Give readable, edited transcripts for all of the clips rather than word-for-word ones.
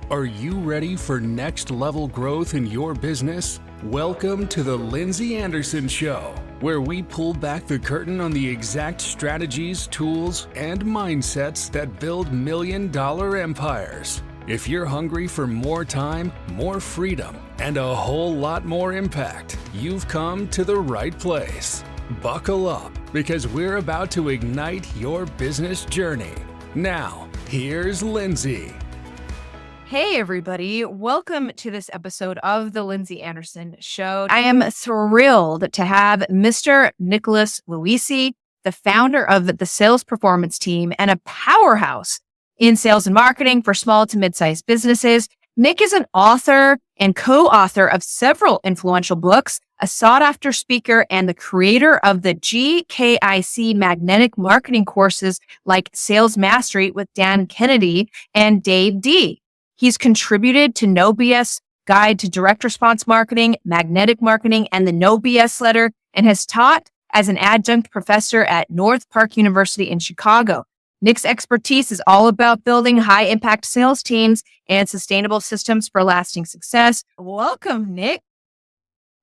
Are you ready for next level growth in your business? Welcome to the Lindsey Anderson Show, where we pull back the curtain on the exact strategies, tools, and mindsets that build million-dollar empires. If you're hungry for more time, more freedom, and a whole lot more impact, you've come to the right place. Buckle up, because we're about to ignite your business journey. Now, here's Lindsey. Hey, everybody. Welcome to this episode of the Lindsey Anderson Show. I am thrilled to have Mr. Nick Loise, the founder of the Sales Performance Team and a powerhouse in sales and marketing for small to mid-sized businesses. Nick is an author and co-author of several influential books, a sought-after speaker, and the creator of the GKIC Magnetic Marketing courses like Sales Mastery with Dan Kennedy and Dave D. He's contributed to No B.S. Guide to Direct Response Marketing, Magnetic Marketing, and the No B.S. Letter, and has taught as an adjunct professor at North Park University in Chicago. Nick's expertise is all about building high-impact sales teams and sustainable systems for lasting success. Welcome, Nick.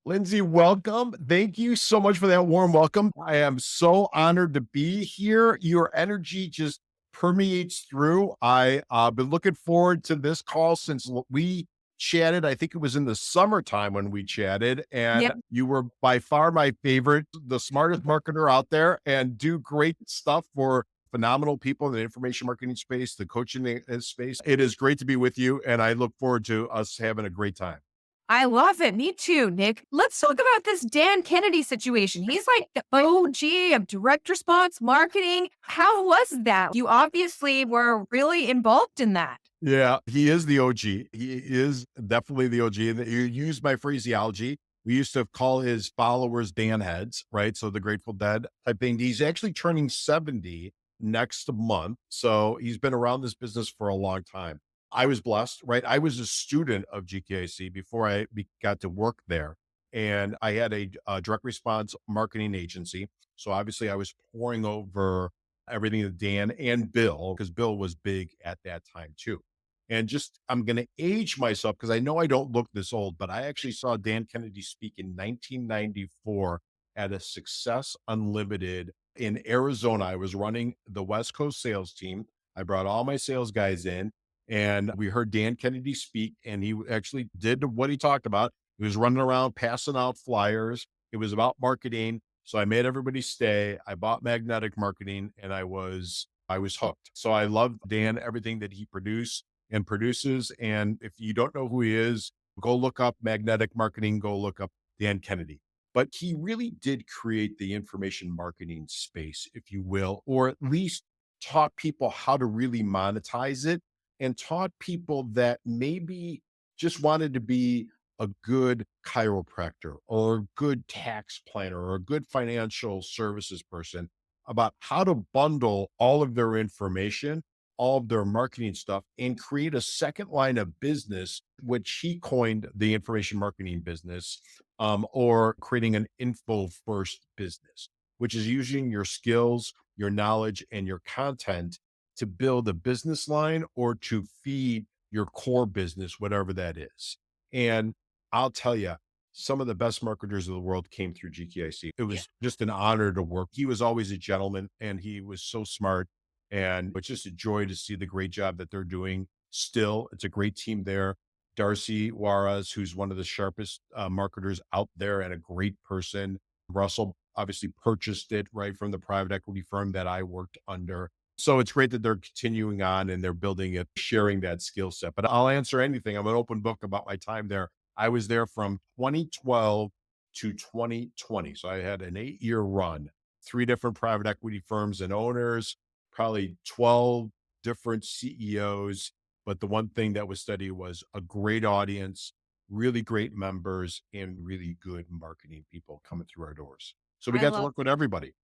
Lindsey, welcome. Thank you so much for that warm welcome. I am so honored to be here. Your energy just permeates through. I've been looking forward to this call since we chatted. I think it was in the summertime when we chatted, and Yep. You were by far my favorite, the smartest marketer out there, and do great stuff for phenomenal people in the information marketing space, the coaching space. It is great to be with you, and I look forward to us having a great time. I love it. Me too, Nick. Let's talk about this Dan Kennedy situation. He's like the OG of direct response marketing. How was that? You obviously were really involved in that. Yeah, he is the OG. He is definitely the OG. And you use my phraseology. We used to call his followers Dan heads, right? So the Grateful Dead type thing. He's actually turning 70 next month. So he's been around this business for a long time. I was blessed, right? I was a student of GKIC before I got to work there. And I had a direct response marketing agency. So obviously I was pouring over everything that Dan and Bill, because Bill was big at that time too. And just, I'm going to age myself because I know I don't look this old, but I actually saw Dan Kennedy speak in 1994 at a Success Unlimited in Arizona. I was running the West Coast sales team. I brought all my sales guys in, and we heard Dan Kennedy speak, and he actually did what he talked about. He was running around passing out flyers. It was about marketing. So I made everybody stay. I bought Magnetic Marketing, and I was hooked. So I love Dan, everything that he produced and produces. And if you don't know who he is, go look up Magnetic Marketing, go look up Dan Kennedy. But he really did create the information marketing space, if you will, or at least taught people how to really monetize it, and taught people that maybe just wanted to be a good chiropractor or a good tax planner or a good financial services person about how to bundle all of their information, all of their marketing stuff, and create a second line of business, which he coined the information marketing business, or creating an info first business, which is using your skills, your knowledge, and your content to build a business line or to feed your core business, whatever that is. And I'll tell you, some of the best marketers of the world came through GKIC. It was just an honor to work. He was always a gentleman, and he was so smart. And it's just a joy to see the great job that they're doing still. It's a great team there. Darcy Juarez, who's one of the sharpest marketers out there and a great person. Russell obviously purchased it right from the private equity firm that I worked under. So it's great that they're continuing on and they're building it, sharing that skill set. But I'll answer anything. I'm an open book about my time there. I was there from 2012 to 2020. So I had an 8-year run, 3 different private equity firms and owners, probably 12 different CEOs. But the one thing that was steady was a great audience, really great members, and really good marketing people coming through our doors. So we got to work with everybody.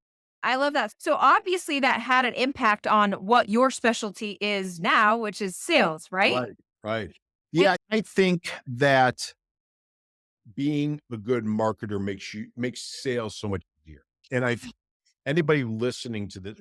I love that. So obviously that had an impact on what your specialty is now, which is sales, right? Right. Right. Yeah. I think that being a good marketer makes sales so much easier. And anybody listening to this,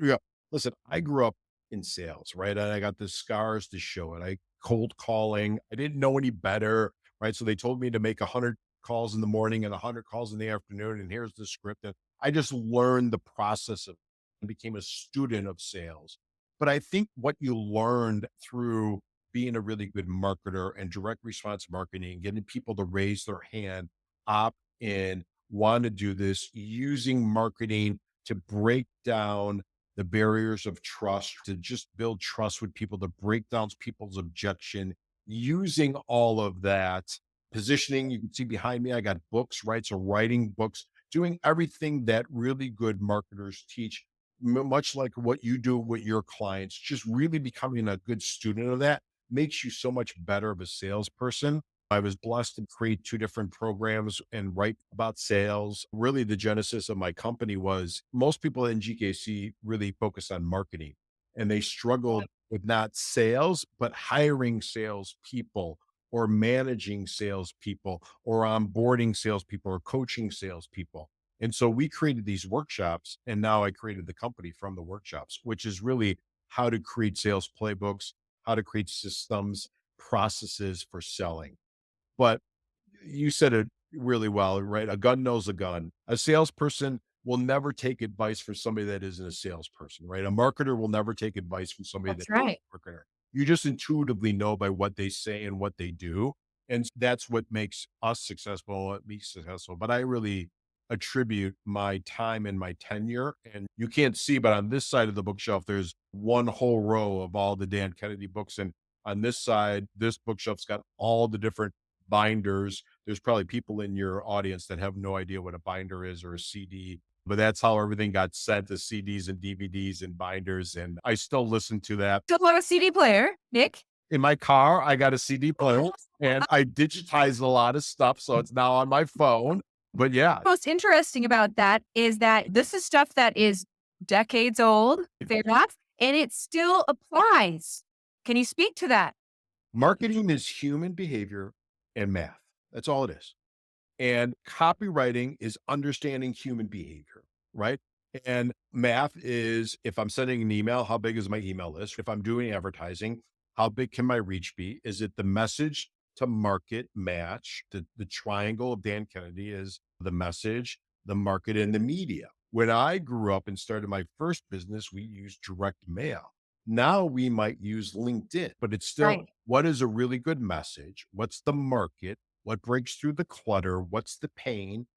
listen, I grew up in sales, right? And I got the scars to show it. cold calling. I didn't know any better, right? So they told me to make 100 calls in the morning and 100 calls in the afternoon. And here's the script. And I just learned the process of and became a student of sales. But I think what you learned through being a really good marketer and direct response marketing, getting people to raise their hand, opt in, want to do this, using marketing to break down the barriers of trust, to just build trust with people, to break down people's objection, using all of that positioning. You can see behind me, I got books, right? So writing books, doing everything that really good marketers teach, much like what you do with your clients, just really becoming a good student of that makes you so much better of a salesperson. I was blessed to create two different programs and write about sales. Really, the genesis of my company was most people in GKC really focus on marketing and they struggled with not sales, but hiring salespeople or managing salespeople or onboarding salespeople or coaching salespeople. And so we created these workshops, and now I created the company from the workshops, which is really how to create sales playbooks, how to create systems, processes for selling. But you said it really well, right? A gun knows a gun. A salesperson will never take advice from somebody that isn't a salesperson, right? A marketer will never take advice from somebody that That's isn't right. a marketer. You just intuitively know by what they say and what they do. And that's what makes us successful, me successful. But I really attribute my time and my tenure. And you can't see, but on this side of the bookshelf, there's one whole row of all the Dan Kennedy books. And on this side, this bookshelf's got all the different binders. There's probably people in your audience that have no idea what a binder is or a CD, but that's how everything got sent to CDs and DVDs and binders. And I still listen to that. Still have a CD player, Nick. In my car, I got a CD player and I digitized a lot of stuff. So it's now on my phone. But yeah, Most interesting about that is that this is stuff that is decades old, fair enough, and it still applies. Can you speak to that? marketing is human behavior and math. That's all it is. And copywriting is understanding human behavior, right? And math is if I'm sending an email, how big is my email list? If I'm doing advertising, how big can my reach be? Is it the message to market match? The triangle of Dan Kennedy is the message, the market, and the media. When I grew up and started my first business, we used direct mail. Now we might use LinkedIn, but it's still Right. what is a really good message? What's the market? What breaks through the clutter? What's the pain?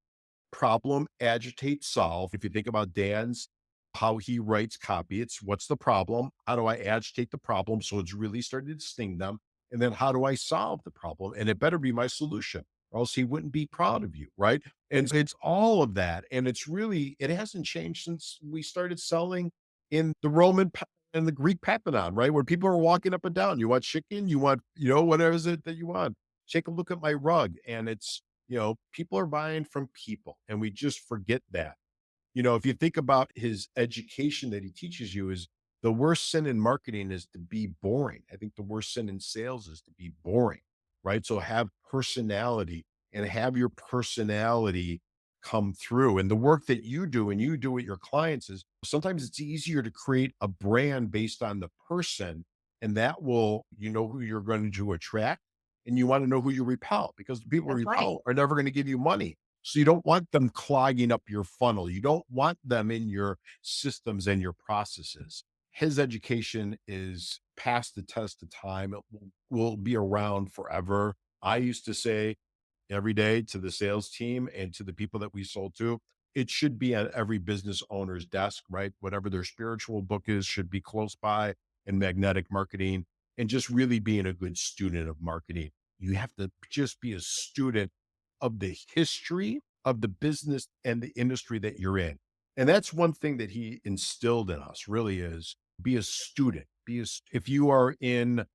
Problem, agitate, solve. If you think about Dan's, how he writes copy, it's what's the problem? How do I agitate the problem so it's really starting to sting them? And then how do I solve the problem? And it better be my solution, or else he wouldn't be proud of you, right? And so it's all of that. And it's really, it hasn't changed since we started selling in the and the Greek Pantheon, right? Where people are walking up and down. You want chicken, you want, whatever is it that you want. Take a look at my rug. And it's, people are buying from people and we just forget that. If you think about his education that he teaches you is the worst sin in marketing is to be boring. I think the worst sin in sales is to be boring, right? So have personality and have your personality come through. And the work that you do and you do with your clients is sometimes it's easier to create a brand based on the person. And that will, who you're going to attract and you want to know who you repel because the people who That's right. repel are never going to give you money. So you don't want them clogging up your funnel. You don't want them in your systems and your processes. His education is past the test of time. It will be around forever. I used to say every day to the sales team and to the people that we sold to, it should be at every business owner's desk, right? Whatever their spiritual book is should be close by in magnetic marketing and just really being a good student of marketing. You have to just be a student of the history of the business and the industry that you're in. And that's one thing that he instilled in us really is be a student. If you are in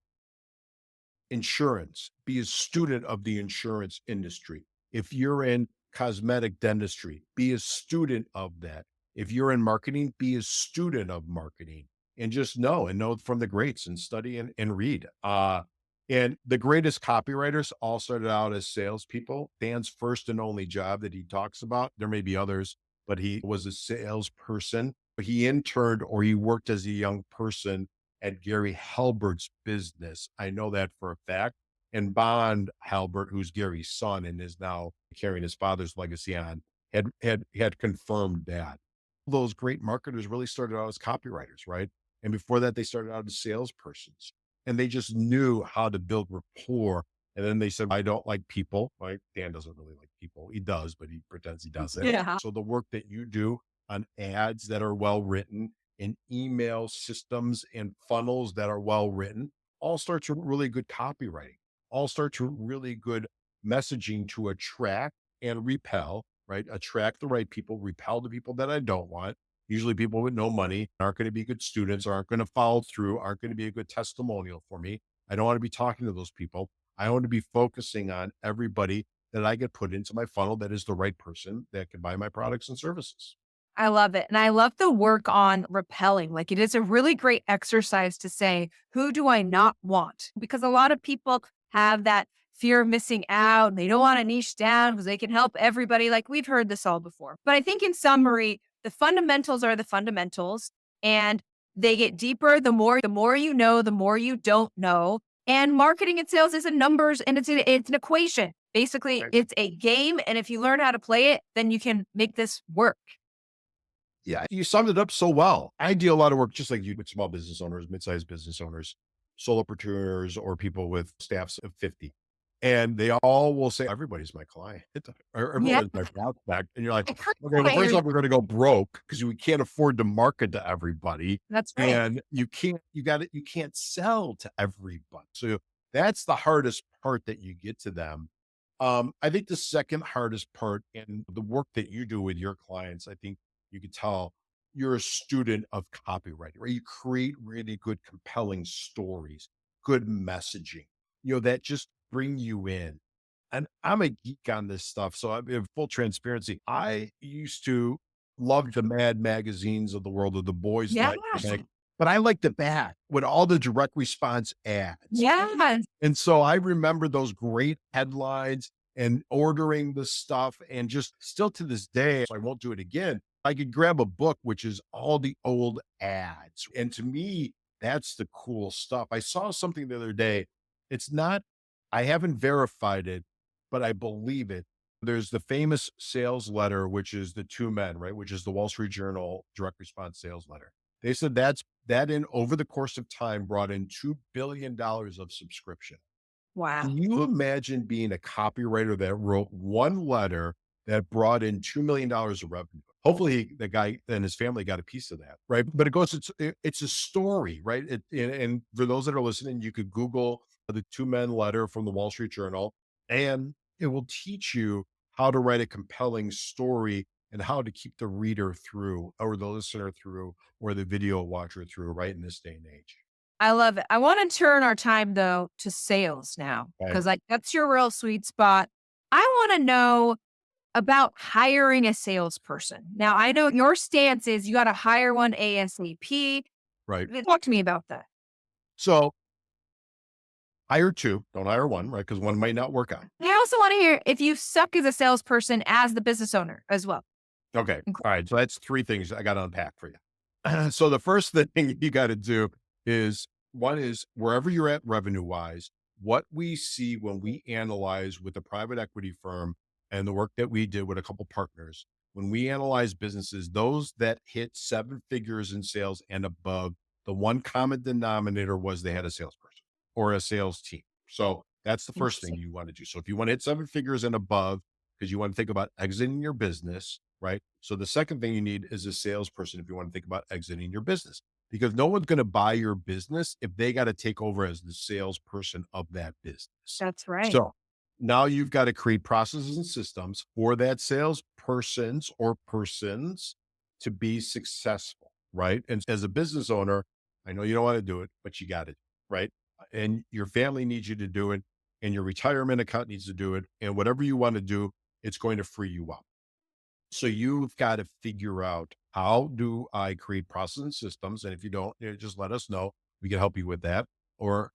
insurance, be a student of the insurance industry. If you're in cosmetic dentistry, be a student of that. If you're in marketing, be a student of marketing and just know from the greats and study and read. And the greatest copywriters all started out as salespeople. Dan's first and only job that he talks about, there may be others, but he was a salesperson. He interned or he worked as a young person at Gary Halbert's business. I know that for a fact. And Bond Halbert, who's Gary's son and is now carrying his father's legacy on, had confirmed that. Those great marketers really started out as copywriters, right? And before that, they started out as salespersons, and they just knew how to build rapport. And then they said, I don't like people, right? Dan doesn't really like people. He does, but he pretends he doesn't. Yeah. So the work that you do on ads that are well written, and email systems and funnels that are well written, all starts with really good copywriting, all starts with really good messaging to attract and repel, right? Attract the right people, repel the people that I don't want. Usually people with no money aren't going to be good students, aren't going to follow through, aren't going to be a good testimonial for me. I don't want to be talking to those people. I want to be focusing on everybody that I get put into my funnel that is the right person that can buy my products and services. I love it. And I love the work on repelling. Like it is a really great exercise to say, who do I not want? Because a lot of people have that fear of missing out. They don't want to niche down because they can help everybody. Like we've heard this all before. But I think in summary, the fundamentals are the fundamentals and they get deeper the more you know, the more you don't know. And marketing and sales is a numbers and it's an equation. Basically, Right. it's a game. And if you learn how to play it, then you can make this work. Yeah, you summed it up so well. I do a lot of work just like you with small business owners, mid-sized business owners, solopreneurs, or people with staffs of 50. And they all will say, everybody's my client, or Yeah. everybody's my prospect. And you're like, I heard okay, well, that. first off, we're going to go broke because we can't afford to market to everybody. That's right. And you can't sell to everybody. So that's the hardest part that you get to them. I think the second hardest part in the work that you do with your clients, I think you can tell you're a student of copywriting, right? You create really good, compelling stories, good messaging, that just bring you in. And I'm a geek on this stuff. So I'm in full transparency. I used to love the Mad magazines of the world, of the boys Yeah. like, but I like the back with all the direct response ads. Yeah. And so I remember those great headlines and ordering the stuff, and just still to this day, so I won't do it again. I could grab a book, which is all the old ads. And to me, that's the cool stuff. I saw something the other day. It's not, I haven't verified it, but I believe it. There's the famous sales letter, which is the two men, right? Which is the Wall Street Journal direct response sales letter. They said that in over the course of time brought in $2 billion of subscription. Wow. Can you imagine being a copywriter that wrote one letter that brought in $2 million of revenue? Hopefully the guy and his family got a piece of that, right? But it's a story, right? And for those that are listening, you could Google the two men letter from the Wall Street Journal, and it will teach you how to write a compelling story and how to keep the reader through, or the listener through, or the video watcher through, right, in this day and age. I love it. I want to turn our time though to sales now, Okay. because like that's your real sweet spot. I want to know about hiring a salesperson. Now I know your stance is you got to hire one ASAP. Right. Talk to me about that. So hire two, don't hire one, right? Because one might not work out. I also want to hear if you suck as a salesperson as the business owner as well. Okay. All right. So that's three things I got to unpack for you. So the first thing you got to do is, one is wherever you're at revenue wise, what we see when we analyze with a private equity firm and the work that we did with a couple partners, when we analyze businesses, those that hit seven figures in sales and above, the one common denominator was they had a salesperson or a sales team. So that's the first thing you want to do. So if you want to hit seven figures and above, because you want to think about exiting your business, right? So the second thing you need is a salesperson if you want to think about exiting your business, because no one's going to buy your business if they got to take over as the salesperson of that business. That's right. So now you've got to create processes and systems for that salespersons or persons to be successful, right? And as a business owner, I know you don't want to do it, but you got it, right? And your family needs you to do it, and your retirement account needs to do it, and whatever you want to do, it's going to free you up. So you've got to figure out, how do I create processes and systems? And if you don't, just let us know. We can help you with that, or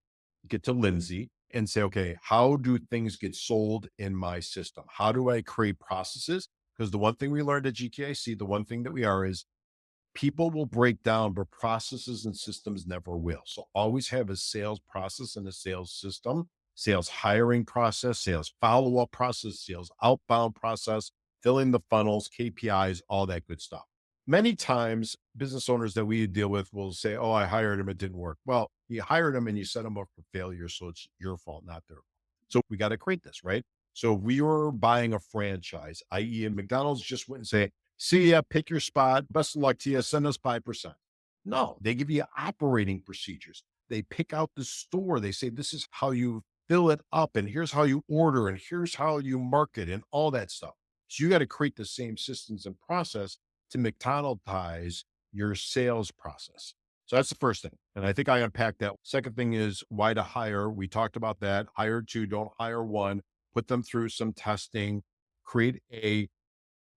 get to Lindsey and say, okay, how do things get sold in my system? How do I create processes? Because the one thing we learned at GKIC, the one thing that we are is People will break down, but processes and systems never will. So always have a sales process and a sales system, sales hiring process, sales follow-up process, sales outbound process, filling the funnels, KPIs, all that good stuff. Many times business owners that we deal with will say, oh, I hired him, it didn't work. Well, you hired him and you set him up for failure. So it's your fault, not their fault. So we got to create this, right? So if we were buying a franchise, i.e. McDonald's just wouldn't say, see ya, pick your spot, best of luck to you, send us 5%. No, they give you operating procedures. They pick out the store. They say, this is how you fill it up, and here's how you order, and here's how you market, and all that stuff. So you got to create the same systems and process to McDonaldize your sales process. So that's the first thing. And I think I unpacked that. Second thing is why to hire. We talked about that. Hire two, don't hire one. Put them through some testing, create a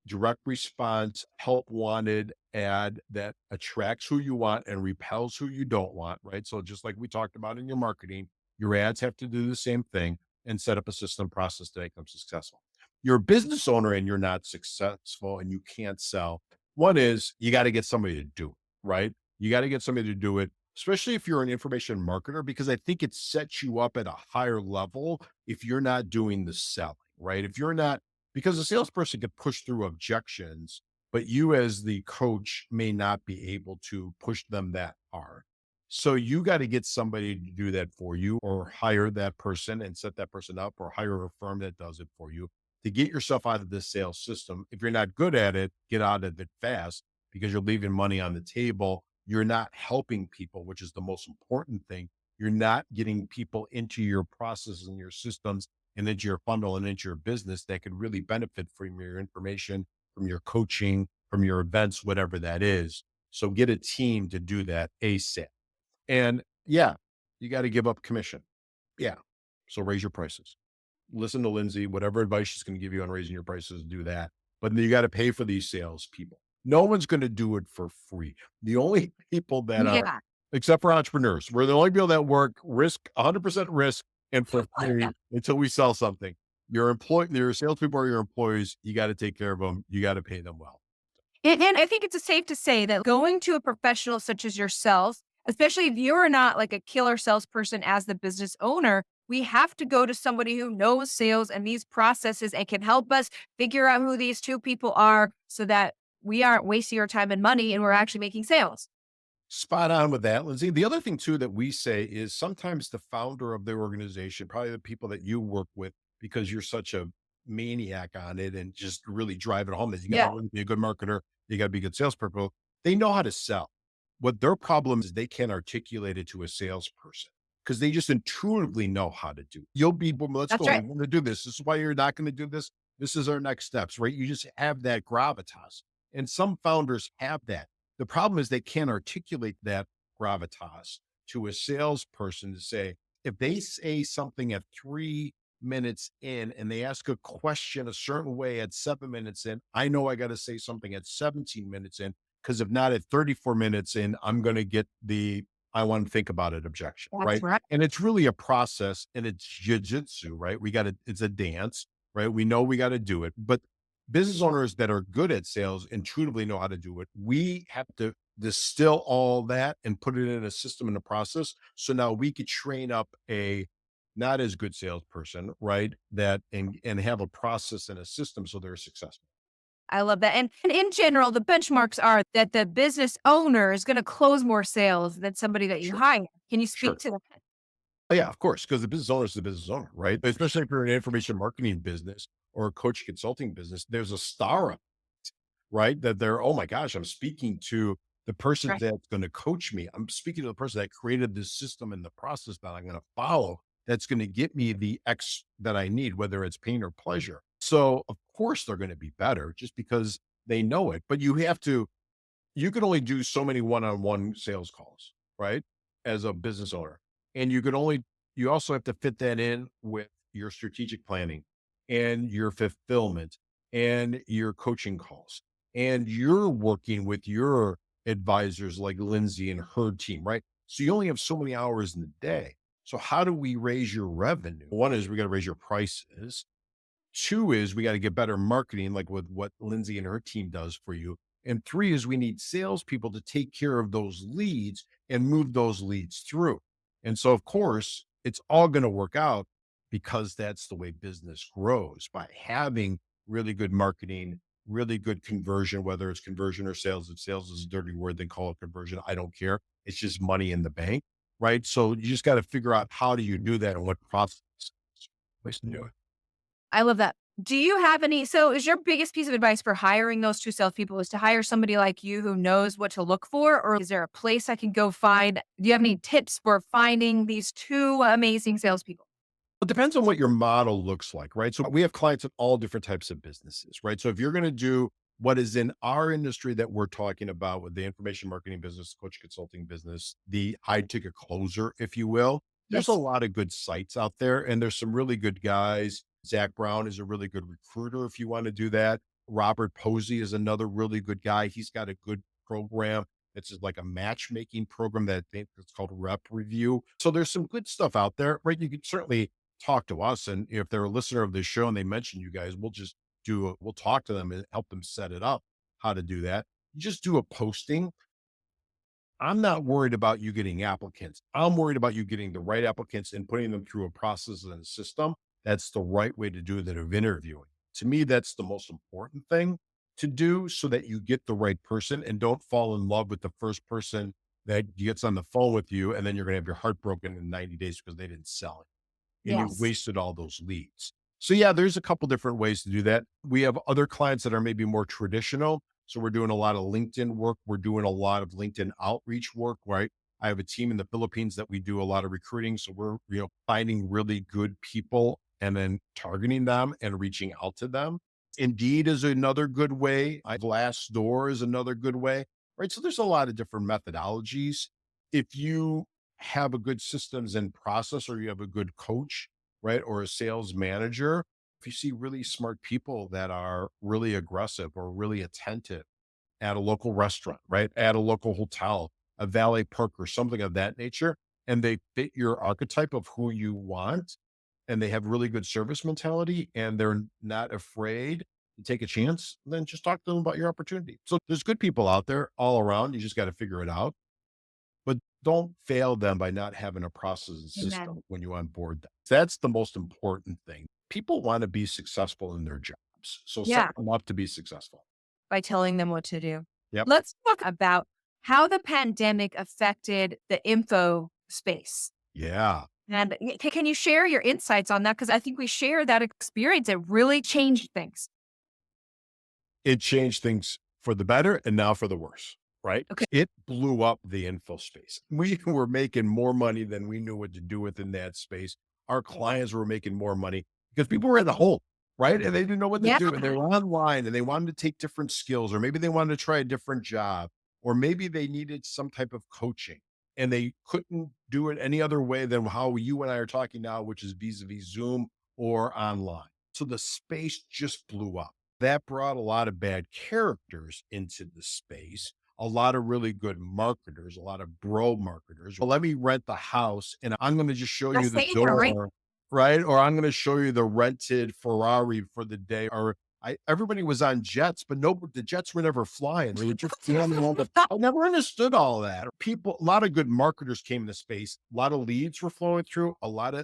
direct response, help wanted ad that attracts who you want and repels who you don't want, right? So just like we talked about in your marketing, your ads have to do the same thing and set up a system process to make them successful. You're a business owner and you're not successful and you can't sell. One is you got to get somebody to do it, right? You got to get somebody to do it, especially if you're an information marketer, because I think it sets you up at a higher level if you're not doing the selling, right? If you're not, because a salesperson can push through objections, but you as the coach may not be able to push them that hard. So you got to get somebody to do that for you, or hire that person and set that person up, or hire a firm that does it for you to get yourself out of this sales system. If you're not good at it, get out of it fast, because you're leaving money on the table. You're not helping people, which is the most important thing. You're not getting people into your processes and your systems and into your funnel and into your business that could really benefit from your information, from your coaching, from your events, whatever that is. So get a team to do that ASAP. And yeah, you got to give up commission. Yeah. So raise your prices. Listen to Lindsay, whatever advice she's going to give you on raising your prices, do that. But you got to pay for these salespeople. No one's going to do it for free. The only people that are, Yeah. except for entrepreneurs, we're the only people that work risk 100% risk and for free Yeah. until we sell something. Your salespeople are your employees. You got to take care of them. You got to pay them well. And I think it's safe to say that going to a professional such as yourself, especially if you're not like a killer salesperson as the business owner, we have to go to somebody who knows sales and these processes and can help us figure out who these two people are so that we aren't wasting our time and money and we're actually making sales. Spot on with that, Lindsay. The other thing too that we say is sometimes the founder of the organization, probably the people that you work with, because you're such a maniac on it and just really drive it home that you got Yeah, to be a good marketer, you got to be a good salesperson. They know how to sell. What their problem is, they can't articulate it to a salesperson because they just intuitively know how to do it. You'll be, "Well, let's that's go. right. We're going to do this. This is why you're not going to do this. This is our next steps," right? You just have that gravitas. And some founders have that. The problem is they can't articulate that gravitas to a salesperson to say, if they say something at 3 minutes in and they ask a question a certain way at 7 minutes in, I know I got to say something at 17 minutes in, because if not at 34 minutes in, I'm going to get the I want to think about it objection, That's right? right. And it's really a process and it's jujitsu, right? It's a dance, right? We know we got to do it, but business owners that are good at sales intuitively know how to do it. We have to distill all that and put it in a system and a process. So now we could train up a not as good salesperson, right? That and have a process and a system so they're successful. I love that. And in general, the benchmarks are that the business owner is going to close more sales than somebody that you Sure. hire. Can you speak Sure. to that? Oh, yeah, of course, because the business owner is the business owner, right? Especially if you're an information marketing business or a coach consulting business, there's a star up, right? That they're, oh my gosh, I'm speaking to the person Right. that's going to coach me. I'm speaking to the person that created this system and the process that I'm going to follow that's going to get me the X that I need, whether it's pain or pleasure. So, of course, they're going to be better just because they know it. But you can only do so many one-on-one sales calls, right? As a business owner. And you also have to fit that in with your strategic planning and your fulfillment and your coaching calls. And you're working with your advisors like Lindsay and her team, right? So you only have so many hours in the day. So how do we raise your revenue? One is we got to raise your prices. Two is we got to get better marketing, like with what Lindsay and her team does for you. And three is we need salespeople to take care of those leads and move those leads through. And so, of course, it's all going to work out because that's the way business grows, by having really good marketing, really good conversion, whether it's conversion or sales. If sales is a dirty word, then call it conversion. I don't care. It's just money in the bank, right? So you just got to figure out, how do you do that and what process place to do it. I love that. Do you have so is your biggest piece of advice for hiring those two salespeople is to hire somebody like you who knows what to look for? Or is there a place I can go find? Do you have any tips for finding these two amazing salespeople? It depends on what your model looks like, right? So we have clients in all different types of businesses, right? So if you're going to do what is in our industry that we're talking about with the information marketing business, coach consulting business, the high ticket closer, if you will, there's a Yes. lot of good sites out there and there's some really good guys. Zach Brown is a really good recruiter if you want to do that. Robert Posey is another really good guy. He's got a good program. It's just like a matchmaking program that I think it's called Rep Review. So there's some good stuff out there, right? You can certainly talk to us. And if they're a listener of this show and they mention you guys, we'll talk to them and help them set it up, how to do that. You just do a posting. I'm not worried about you getting applicants. I'm worried about you getting the right applicants and putting them through a process and a system. That's the right way to do that of interviewing. To me, that's the most important thing to do so that you get the right person and don't fall in love with the first person that gets on the phone with you. And then you're going to have your heart broken in 90 days because they didn't sell it and you Yes. wasted all those leads. So yeah, there's a couple different ways to do that. We have other clients that are maybe more traditional. So we're doing a lot of LinkedIn work. We're doing a lot of LinkedIn outreach work, right? I have a team in the Philippines that we do a lot of recruiting. So we're, finding really good people and then targeting them and reaching out to them. Indeed is another good way. Glassdoor is another good way, right? So there's a lot of different methodologies. If you have a good systems and process, or you have a good coach, right? Or a sales manager, if you see really smart people that are really aggressive or really attentive at a local restaurant, right? At a local hotel, a valet park or something of that nature, and they fit your archetype of who you want, and they have really good service mentality and they're not afraid to take a chance, then just talk to them about your opportunity. So there's good people out there all around. You just got to figure it out, but don't fail them by not having a process and Amen. system when you onboard them. That's the most important thing. People want to be successful in their jobs. So set Yeah. them up to be successful. By telling them what to do. Yep. Let's talk about how the pandemic affected the info space. Yeah. And can you share your insights on that? Because I think we share that experience. It really changed things. It changed things for the better and now for the worse, right? Okay. It blew up the info space. We were making more money than we knew what to do with in that space. Our clients were making more money because people were at the home, right? And they didn't know what to Yeah. do. And they were online and they wanted to take different skills, or maybe they wanted to try a different job, or maybe they needed some type of coaching and they couldn't do it any other way than how you and I are talking now, which is vis-a-vis Zoom or online. So the space just blew up. That brought a lot of bad characters into the space, a lot of really good marketers, a lot of bro marketers. Well, let me rent the house and I'm going to just show I you the say that right. door, right? Or I'm going to show you the rented Ferrari for the day. Or everybody was on jets, but the jets were never flying. They were just flying all the. I never understood all that. A lot of good marketers came into space. A lot of leads were flowing through.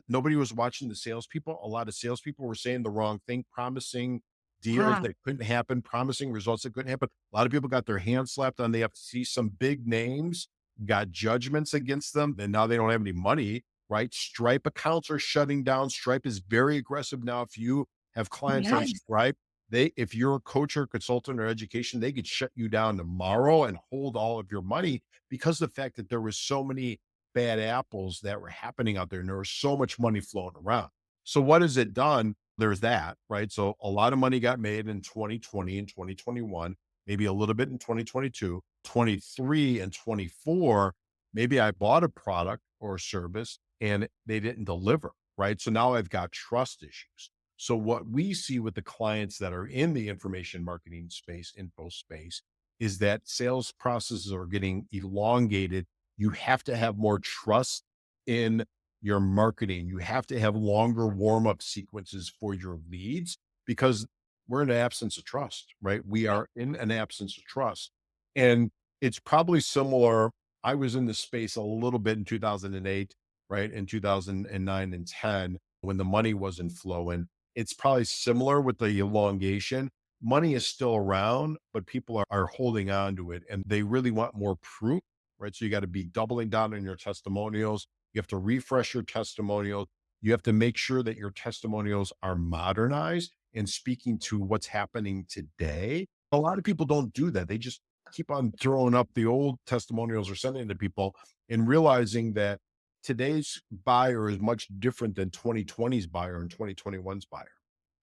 Nobody was watching the salespeople. A lot of salespeople were saying the wrong thing, promising deals Yeah. that couldn't happen, promising results that couldn't happen. A lot of people got their hands slapped on. They have to see some big names, got judgments against them, and now they don't have any money, right? Stripe accounts are shutting down. Stripe is very aggressive now. If you have clients on Yes. Stripe, if you're a coach or consultant or education, they could shut you down tomorrow and hold all of your money because of the fact that there was so many bad apples that were happening out there and there was so much money flowing around. So what has it done? There's that, right? So a lot of money got made in 2020 and 2021, maybe a little bit in 2022, 23 and 24. Maybe I bought a product or a service and they didn't deliver, right? So now I've got trust issues. So what we see with the clients that are in the information marketing space, info space, is that sales processes are getting elongated. You have to have more trust in your marketing. You have to have longer warm up sequences for your leads because we're in an absence of trust, right? We are in an absence of trust. And it's probably similar. I was in this space a little bit in 2008, right? In 2009 and 10, when the money wasn't flowing. It's probably similar with the elongation. Money is still around, but people are holding on to it and they really want more proof, right? So you got to be doubling down on your testimonials. You have to refresh your testimonials. You have to make sure that your testimonials are modernized and speaking to what's happening today. A lot of people don't do that. They just keep on throwing up the old testimonials or sending it to people and realizing that today's buyer is much different than 2020's buyer and 2021's buyer.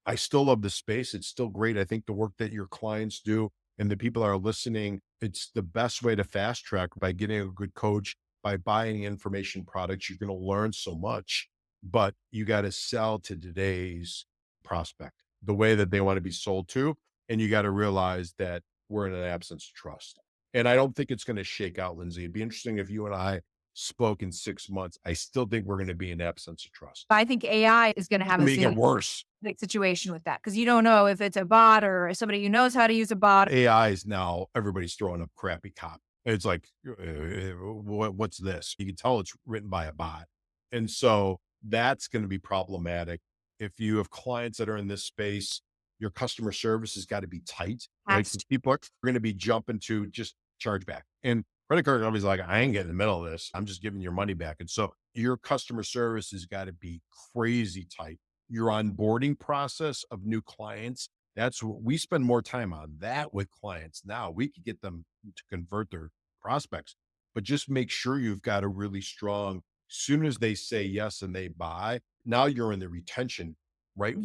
I still love the space. It's still great. I think the work that your clients do and the people that are listening, it's the best way to fast track by getting a good coach, by buying information products. You're going to learn so much, but you got to sell to today's prospect the way that they want to be sold to. And you got to realize that we're in an absence of trust. And I don't think it's going to shake out, Lindsey. It'd be interesting if you and I spoke in 6 months. I still think we're going to be in absence of trust. I think AI is going to have Make it worse. Situation with that because you don't know if it's a bot or somebody who knows how to use a bot. AI is now, everybody's throwing up crappy copy. It's like, what's this? You can tell it's written by a bot. And so that's going to be problematic. If you have clients that are in this space, your customer service has got to be tight. Right? So people are going to be jumping to just charge back. And credit card companies like, I ain't getting in the middle of this. I'm just giving your money back. And so your customer service has got to be crazy tight. Your onboarding process of new clients, that's what we spend more time on that with clients. Now we could get them to convert their prospects, but just make sure you've got a really strong, soon as they say yes and they buy, now you're in the retention, right?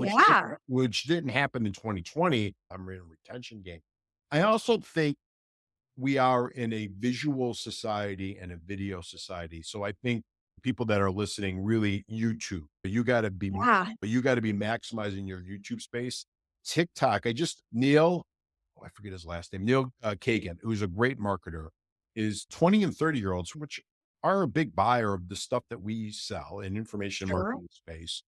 Which didn't happen in 2020. I'm in a retention game. I also think we are in a visual society and a video society. So I think people that are listening, really YouTube, but you got to be maximizing your YouTube space. TikTok, Neil, I forget his last name, Neil Kagan, who's a great marketer, is 20 and 30-year-olds, which are a big buyer of the stuff that we sell in information marketing space.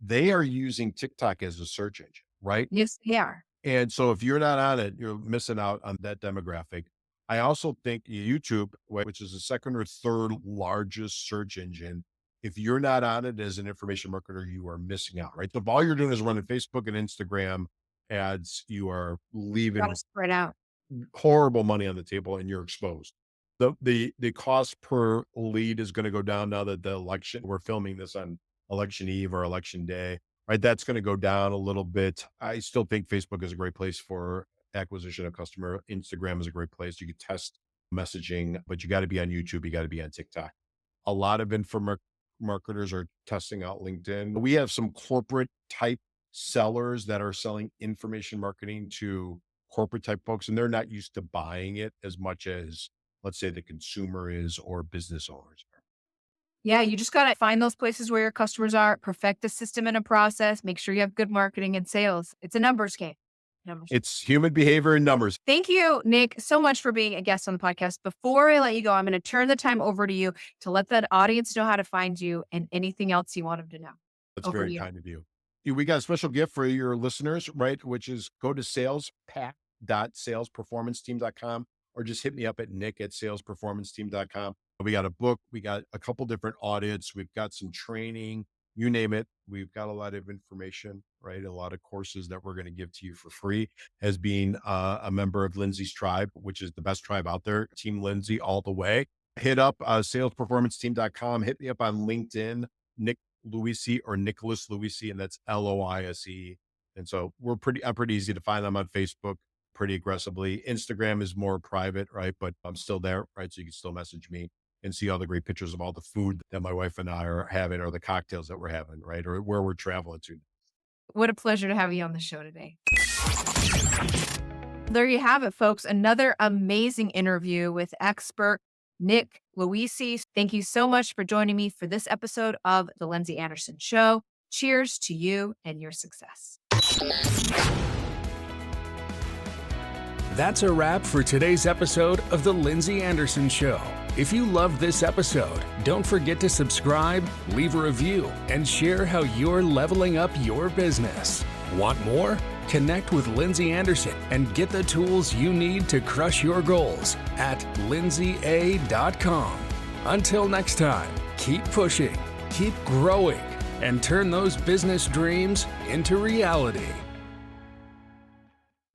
They are using TikTok as a search engine, right? Yes, they are. And so if you're not on it, you're missing out on that demographic. I also think YouTube, which is the second or third largest search engine, if you're not on it as an information marketer, you are missing out, right? So if all you're doing is running Facebook and Instagram ads, you are leaving spread out horrible money on the table and you're exposed. The cost per lead is going to go down now that the election, we're filming this on election eve or election day, right? That's going to go down a little bit. I still think Facebook is a great place for acquisition of customer. Instagram is a great place. You can test messaging, but you got to be on YouTube. You got to be on TikTok. A lot of marketers are testing out LinkedIn. We have some corporate type sellers that are selling information marketing to corporate type folks, and they're not used to buying it as much as, let's say, the consumer is or business owners are. Yeah, you just got to find those places where your customers are, perfect the system and a process, make sure you have good marketing and sales. It's a numbers game. It's human behavior and numbers. Thank you, Nick, so much for being a guest on the podcast. Before I let you go, I'm going to turn the time over to you to let that audience know how to find you and anything else you want them to know. That's very kind of you. We got a special gift for your listeners, right? Which is go to salesperformanceteam.com or just hit me up at nick@salesperformanceteam.com. We got a book. We got a couple different audits. We've got some training. You name it. We've got a lot of information, right? A lot of courses that we're going to give to you for free as being a member of Lindsey's tribe, which is the best tribe out there. Team Lindsey all the way. Hit up salesperformanceteam.com. Hit me up on LinkedIn, Nick Loise or Nicholas Loise, and that's Loise. And so I'm pretty easy to find. I'm on Facebook pretty aggressively. Instagram is more private, right? But I'm still there, right? So you can still message me and see all the great pictures of all the food that my wife and I are having or the cocktails that we're having, right? Or where we're traveling to. What a pleasure to have you on the show today. There you have it, folks. Another amazing interview with expert Nick Loise. Thank you so much for joining me for this episode of The Lindsey Anderson Show. Cheers to you and your success. That's a wrap for today's episode of The Lindsey Anderson Show. If you loved this episode, don't forget to subscribe, leave a review, and share how you're leveling up your business. Want more? Connect with Lindsey Anderson and get the tools you need to crush your goals at lindseya.com. Until next time, keep pushing, keep growing, and turn those business dreams into reality.